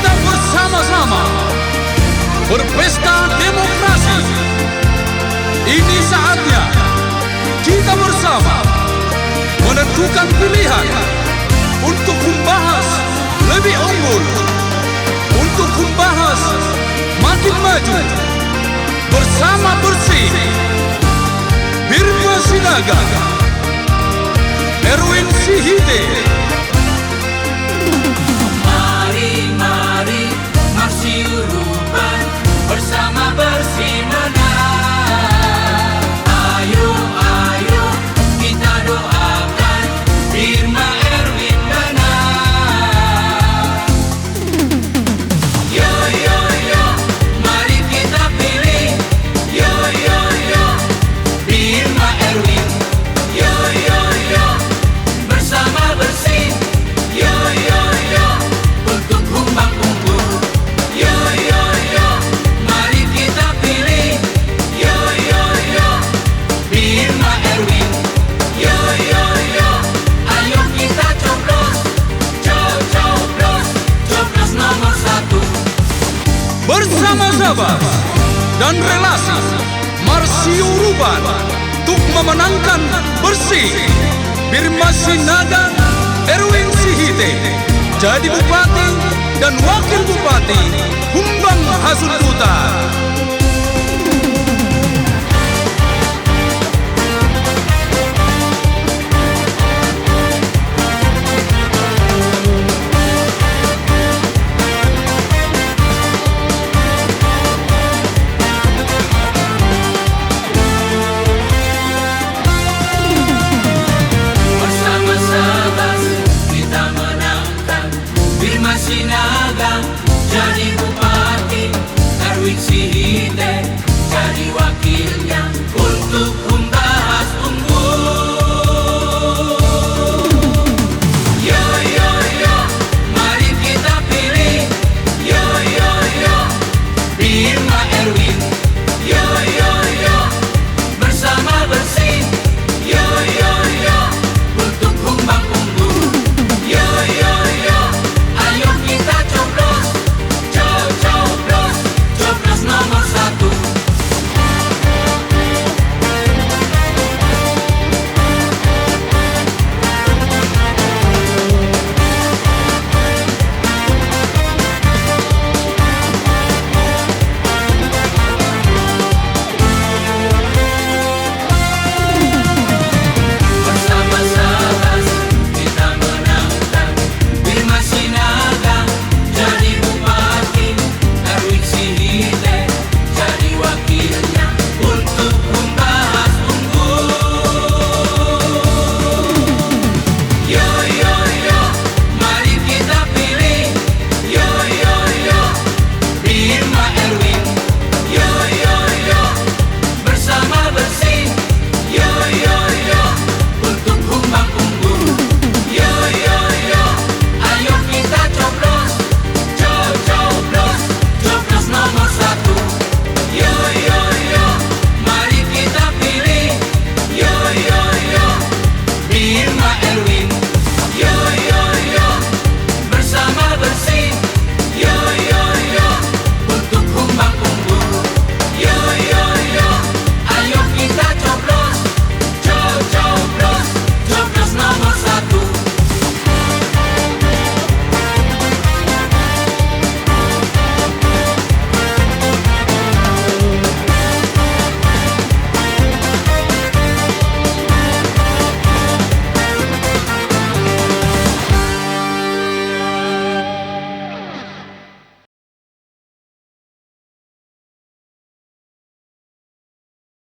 kita bersama-sama berpesta demokrasi. Ini saatnya kita bersama menentukan pilihan untuk membahas lebih unggul, untuk membahas makin maju bersama bersih. Birma Sinaga, Erwin Sihite. Mari Marsiuruban bersama bersih menang. Ayo kita doakan Birma Erwin menang. Yo mari kita pilih. Yo Birma Erwin. Yo bersama bersih. Yo untuk kumbang unggul. Yo mari kita pilih. Yo Birma Erwin. Yo ayo kita coblos nomor 1. Bersama sahabat dan relasi Marsiuruban untuk memenangkan bersih Birma Sinaga Erwin Sihite jadi Bupati dan Wakil Bupati Humbang Hasunduta. Bersama sahabat kita menangkan Birma Sinaga jadi Bupati